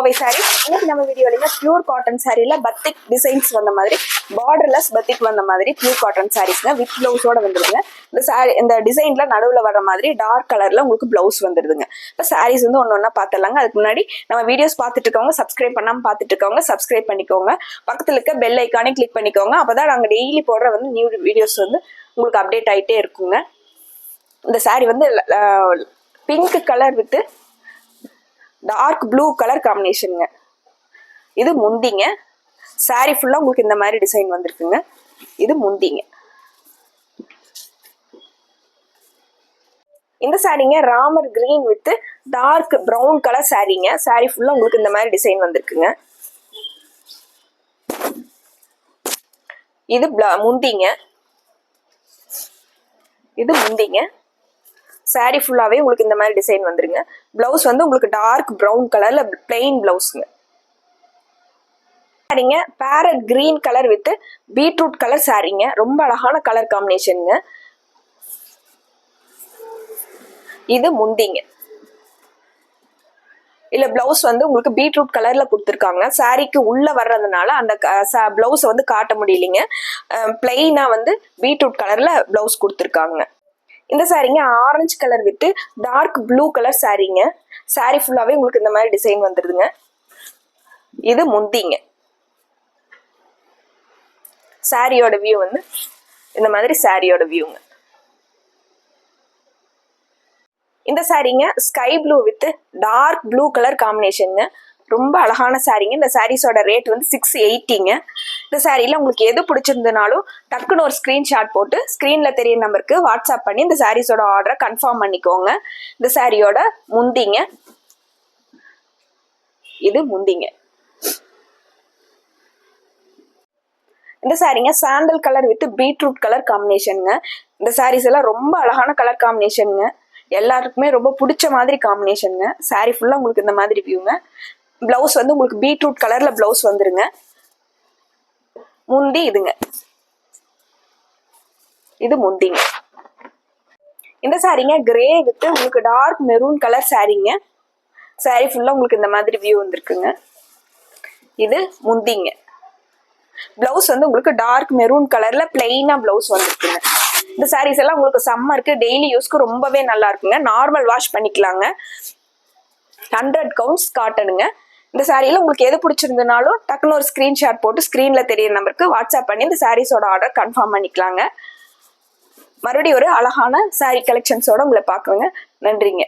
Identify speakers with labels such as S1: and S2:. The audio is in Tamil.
S1: கோவை சாரி. இன்னைக்கு நம்ம வீடியோல பியூர் காட்டன் சாரியில பத்திக் டிசைன்ஸ் வந்த மாதிரி பார்டர்லெஸ் பத்திக் வந்த மாதிரி பியூர் காட்டன் சாரீஸ்ங்க வித் பிளவுஸோட வந்துருதுங்க. இந்த சாரி இந்த டிசைன்ல நடுவுல வர மாதிரி டார்க் கலர்ல உங்களுக்கு பிளவுஸ் வந்துருதுங்க. இப்போ சாரீஸ் வந்து ஒன்னொன்னா பார்த்துடலாங்க. அதுக்கு முன்னாடி நம்ம வீடியோஸ் பார்த்துட்டு இருக்கவங்க சப்ஸ்கிரைப் பண்ணாம பார்த்துட்டு இருக்கவங்க சப்ஸ்கிரைப் பண்ணிக்கோங்க. பக்கத்துல இருக்க பெல் ஐக்கானே கிளிக் பண்ணிக்கோங்க. அப்பதான் நாங்க டெய்லி போடுற வந்து நியூ வீடியோஸ் வந்து உங்களுக்கு அப்டேட் ஆயிட்டே இருக்குங்க. இந்த சாரி வந்து pink colour with dark blue colour காம்பினேஷனுங்க. இது முந்திங்க. சாரி ஃபுல்லா உங்களுக்கு இந்த மாதிரி டிசைன் வந்திருக்குங்க. இது முந்திங்க. இந்த சாரிங்க Ramar green with dark brown colour சாரிங்க. சாரி ஃபுல்லா உங்களுக்கு இந்த மாதிரி டிசைன் வந்திருக்குங்க. இது முந்திங்க. இது முந்திங்க. சாரி ஃபுல்லாவே உங்களுக்கு இந்த மாதிரி டிசைன் வந்துருங்க. பிளவுஸ் வந்து உங்களுக்கு டார்க் பிரவுன் கலர்ல பிளெயின் பிளவுஸ்ங்க. சாரிங்க farad green colour with beetroot colour சாரிங்க. ரொம்ப அழகான கலர் காம்பினேஷனுங்க. இது முந்திங்க. இல்ல பிளவுஸ் வந்து உங்களுக்கு பீட்ரூட் கலர்ல கொடுத்துருக்காங்க. சாரிக்கு உள்ள வர்றதுனால அந்த பிளவுஸ் வந்து காட்ட முடியலைங்க. பிளெயினா வந்து பீட்ரூட் கலர்ல பிளவுஸ் கொடுத்துருக்காங்க. இந்த சாரிங்க orange colour with dark blue colour சாரிங்க. சாரி ஃபுல்லாவே உங்களுக்கு இந்த மாதிரி டிசைன் வந்துருதுங்க. இது முந்திங்க. சாரியோட வியூ வந்து இந்த மாதிரி சாரியோட வியூங்க. இந்த சாரிங்க sky blue with dark blue colour காம்பினேஷனுங்க. ரொம்ப அழகான சாரிங்க. இந்த சாரீஸோட ரேட் வந்து 680ங்க. இந்த சாரியில உங்களுக்கு எது பிடிச்சிருந்தனாலும் டக்குன்னு ஒரு ஸ்கிரீன்ஷாட் போட்டு ஸ்கிரீன்ல தெரிய நம்பருக்கு வாட்ஸ்அப் பண்ணி இந்த சாரீஸோட ஆர்டரை கன்ஃபார்ம் பண்ணிக்கோங்க. இந்த சாரியோட முந்திங்க. இது முந்திங்க. இந்த சாரிங்க sandal colour with beetroot colour காம்பினேஷனுங்க. இந்த சாரீஸ் எல்லாம் ரொம்ப அழகான கலர் காம்பினேஷனுங்க. எல்லாருக்குமே ரொம்ப பிடிச்ச மாதிரி காம்பினேஷனுங்க. சாரி ஃபுல்லா உங்களுக்கு இந்த மாதிரி வியூங்க. பிளவுஸ் வந்து உங்களுக்கு பீட்ரூட் கலர்ல பிளவுஸ் வந்துருங்க. முந்தி இதுங்க. இது முந்திங்க. இந்த சாரிங்க கிரே வித் உங்களுக்கு டார்க் மெரூன் கலர் சாரிங்க. சாரி ஃபுல்லா உங்களுக்கு இந்த மாதிரி வியூ வந்துருக்குங்க. இது முந்திங்க. பிளவுஸ் வந்து உங்களுக்கு டார்க் மெரூன் கலர்ல பிளெயினா பிளவுஸ் வந்துருக்குங்க. இந்த சாரீஸ் எல்லாம் உங்களுக்கு சம்மருக்கு டெய்லி யூஸ்க்கு ரொம்பவே நல்லா இருக்குங்க. நார்மல் வாஷ் பண்ணிக்கலாங்க. 100 கவுண்ட்ஸ் காட்டனுங்க. இந்த சாரியில உங்களுக்கு எது பிடிச்சிருந்தனாலும் டக்குன்னு ஒரு ஸ்கிரீன்ஷாட் போட்டு ஸ்கிரீன்ல தெரிய நம்பருக்கு வாட்ஸ்அப் பண்ணி இந்த சாரீஸோட ஆர்டர் கன்ஃபார்ம் பண்ணிக்கலாங்க. மறுபடியும் ஒரு அழகான சாரி கலெக்ஷன்ஸோட உங்களை பார்க்குறேங்க. நன்றிங்க.